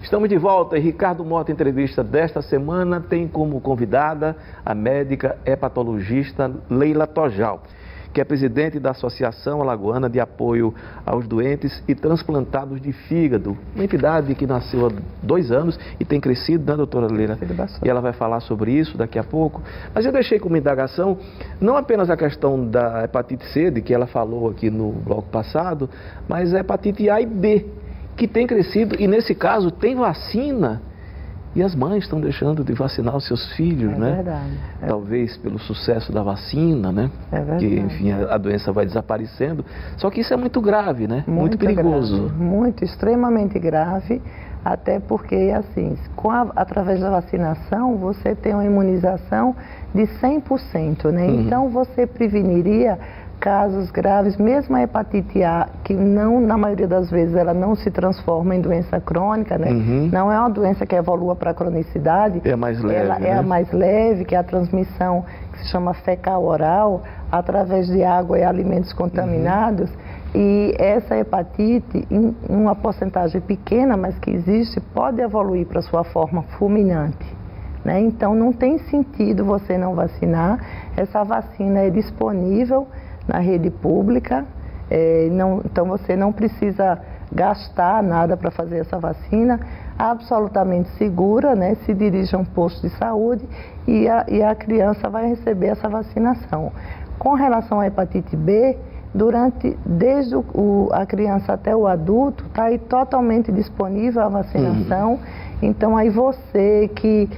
Estamos de volta e Ricardo Mota, entrevista desta semana, tem como convidada a médica hepatologista Leila Tojal, que é presidente da Associação Alagoana de Apoio aos Doentes e Transplantados de Fígado, uma entidade que nasceu há 2 anos e tem crescido, né, doutora Leila? E ela vai falar sobre isso daqui a pouco. Mas eu deixei como indagação não apenas a questão da hepatite C, de que ela falou aqui no bloco passado, mas a hepatite A e B, que tem crescido e, nesse caso, tem vacina. E as mães estão deixando de vacinar os seus filhos, né? Verdade. Talvez pelo sucesso da vacina, né? É verdade. Que, enfim, a doença vai desaparecendo. Só que isso é muito grave, né? Muito perigoso. Grave, muito, extremamente grave, até porque, assim, através da vacinação, você tem uma imunização de 100%, né? Então, você preveniria casos graves, mesmo a hepatite A, que não, na maioria das vezes, ela não se transforma em doença crônica, né? Não é uma doença que evolua para a cronicidade. É a mais leve, ela é a mais leve, que é a transmissão que se chama fecal-oral, através de água e alimentos contaminados. E essa hepatite, em uma porcentagem pequena, mas que existe, pode evoluir para a sua forma fulminante, né? Então, não tem sentido você não vacinar. Essa vacina é disponível na rede pública, então você não precisa gastar nada para fazer essa vacina, absolutamente segura, né? Se dirige a um posto de saúde e a criança vai receber essa vacinação. Com relação à hepatite B, desde a criança até o adulto, está aí totalmente disponível a vacinação. Então aí você que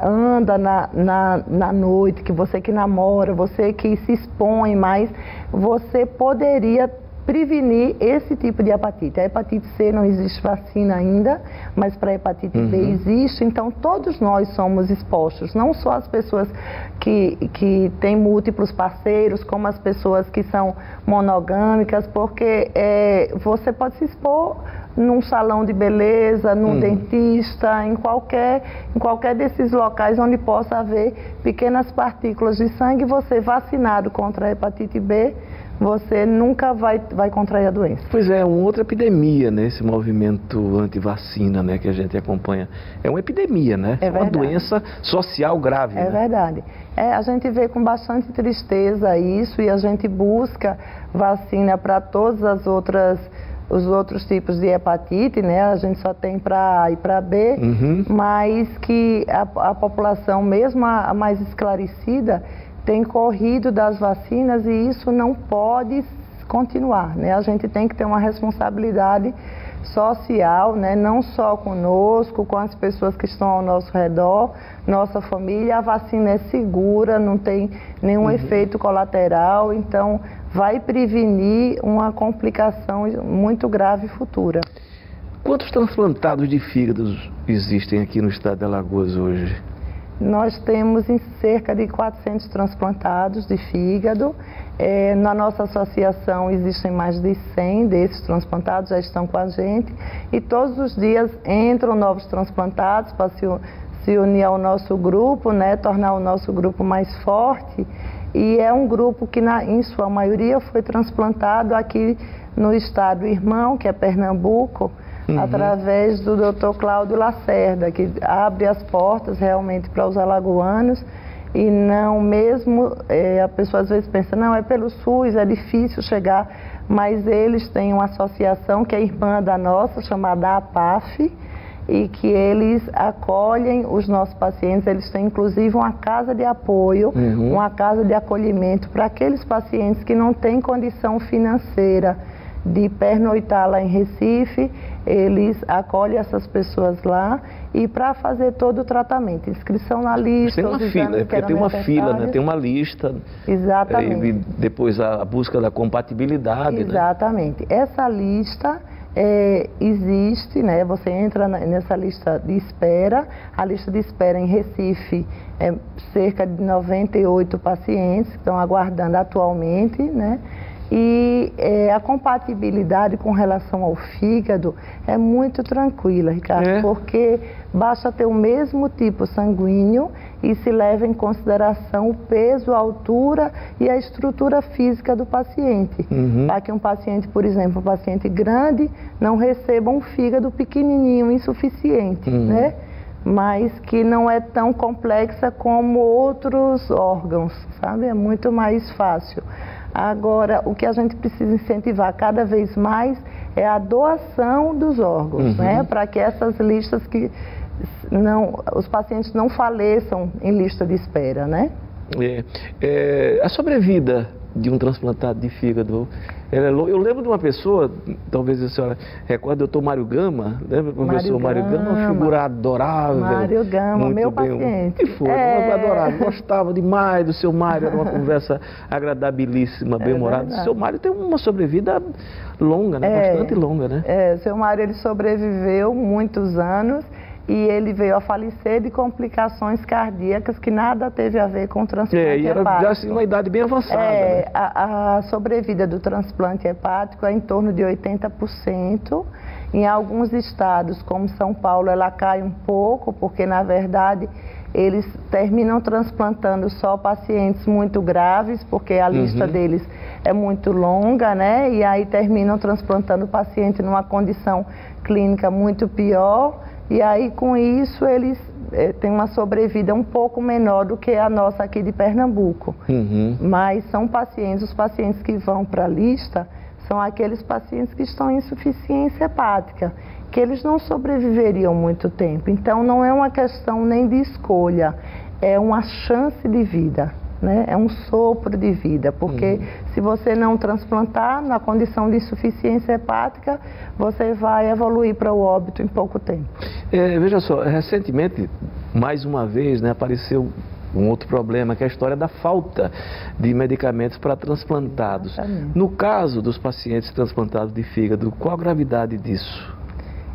anda na noite, você que namora, você que se expõe mais, você poderia prevenir esse tipo de hepatite. A hepatite C não existe vacina ainda, mas para a hepatite B existe, então todos nós somos expostos, não só as pessoas que têm múltiplos parceiros, como as pessoas que são monogâmicas, porque você pode se expor num salão de beleza, num dentista, em qualquer desses locais onde possa haver pequenas partículas de sangue. Você vacinado contra a hepatite B, você nunca vai contrair a doença. Pois é, uma outra epidemia, né? Esse movimento anti-vacina, né, que a gente acompanha. É uma epidemia, né? É uma doença social grave. É verdade. A gente vê com bastante tristeza isso e a gente busca vacina para todas os outros tipos de hepatite, né? A gente só tem para A e para B, mas que a população, mesmo a mais esclarecida, tem corrido das vacinas e isso não pode continuar, né? A gente tem que ter uma responsabilidade social, né? Não só conosco, com as pessoas que estão ao nosso redor, nossa família. A vacina é segura, não tem nenhum efeito colateral, então vai prevenir uma complicação muito grave futura. Quantos transplantados de fígados existem aqui no estado de Alagoas hoje? Nós temos em cerca de 400 transplantados de fígado. Na nossa associação existem mais de 100 desses transplantados, já estão com a gente. E todos os dias entram novos transplantados para se unir ao nosso grupo, né, tornar o nosso grupo mais forte. E é um grupo que, em sua maioria, foi transplantado aqui no estado irmão, que é Pernambuco, através do Dr. Cláudio Lacerda, que abre as portas realmente para os alagoanos. E não mesmo, a pessoa às vezes pensa, não, é pelo SUS, é difícil chegar, mas eles têm uma associação que é irmã da nossa, chamada APAF, e que eles acolhem os nossos pacientes. Eles têm inclusive uma casa de apoio, uma casa de acolhimento para aqueles pacientes que não têm condição financeira de pernoitar lá em Recife. Eles acolhem essas pessoas lá e para fazer todo o tratamento, inscrição na lista. Tem uma fila, porque tem uma fila, né? Tem uma lista. Exatamente. E depois a busca da compatibilidade. Exatamente. Né? Essa lista existe, né? Você entra nessa lista de espera. A lista de espera em Recife é cerca de 98 pacientes que estão aguardando atualmente, né? E a compatibilidade com relação ao fígado é muito tranquila, Ricardo, porque basta ter o mesmo tipo sanguíneo e se leva em consideração o peso, a altura e a estrutura física do paciente. Para que um paciente, por exemplo, um paciente grande, não receba um fígado pequenininho, insuficiente, né? Mas que não é tão complexa como outros órgãos, sabe? É muito mais fácil. Agora, o que a gente precisa incentivar cada vez mais é a doação dos órgãos, né? Para que essas listas os pacientes não faleçam em lista de espera, né? A sobrevida de um transplantado de fígado, eu lembro de uma pessoa, talvez a senhora recorde, o doutor Mário Gama, lembra do professor Mário Gama? Uma figura adorável. Mário Gama, meu paciente. E foi, adorável, gostava demais do seu Mário, era uma conversa agradabilíssima, bem-humorada. O seu Mário tem uma sobrevida longa, né? Bastante longa, né? O seu Mário, ele sobreviveu muitos anos, e ele veio a falecer de complicações cardíacas que nada teve a ver com o transplante e era hepático. Já assim, uma idade bem avançada. Né? A sobrevida do transplante hepático é em torno de 80%. Em alguns estados, como São Paulo, ela cai um pouco, porque na verdade eles terminam transplantando só pacientes muito graves, porque a lista deles é muito longa, né? E aí terminam transplantando o paciente numa condição clínica muito pior. E aí, com isso, eles têm uma sobrevida um pouco menor do que a nossa aqui de Pernambuco. Mas são os pacientes que vão para a lista, são aqueles pacientes que estão em insuficiência hepática, que eles não sobreviveriam muito tempo. Então, não é uma questão nem de escolha, é uma chance de vida. Né? É um sopro de vida, porque se você não transplantar na condição de insuficiência hepática, você vai evoluir para o óbito em pouco tempo. Veja só, recentemente, mais uma vez, né, apareceu um outro problema, que é a história da falta de medicamentos para transplantados. Exatamente. No caso dos pacientes transplantados de fígado, qual a gravidade disso?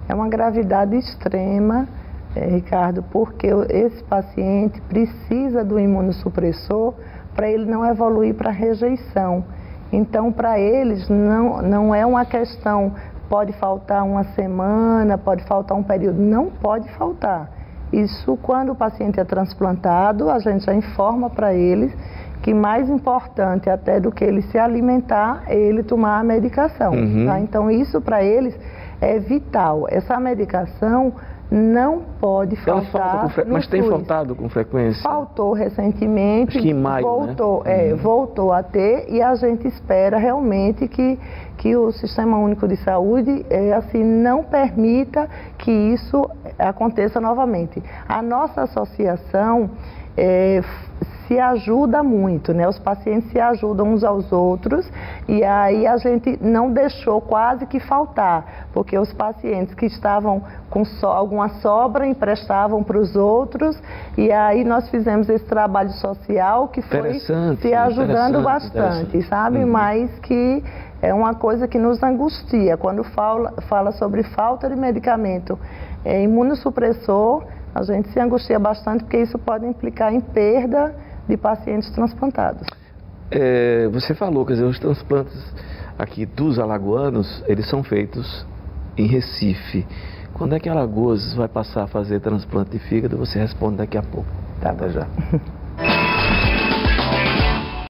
É uma gravidade extrema, Ricardo, porque esse paciente precisa do imunossupressor para ele não evoluir para rejeição. Então, para eles, não é uma questão, pode faltar uma semana, pode faltar um período, não pode faltar. Isso, quando o paciente é transplantado, a gente já informa para eles que mais importante até do que ele se alimentar é ele tomar a medicação. Tá? Então, isso para eles é vital. Essa medicação não pode faltar. Mas tem faltado com frequência? Faltou recentemente. Acho que em maio, voltou, né? Voltou a ter, e a gente espera realmente que o Sistema Único de Saúde assim, não permita que isso aconteça novamente. A nossa associação se ajuda muito, né? Os pacientes se ajudam uns aos outros, e aí a gente não deixou quase que faltar, porque os pacientes que estavam com alguma sobra emprestavam para os outros, e aí nós fizemos esse trabalho social que foi se ajudando bastante, sabe? Mas que é uma coisa que nos angustia. Quando fala sobre falta de medicamento imunossupressor, a gente se angustia bastante, porque isso pode implicar em perda de pacientes transplantados. Você falou, quer dizer, os transplantes aqui dos alagoanos, eles são feitos em Recife. Quando é que Alagoas vai passar a fazer transplante de fígado? Você responde daqui a pouco. Tá bom. Até já.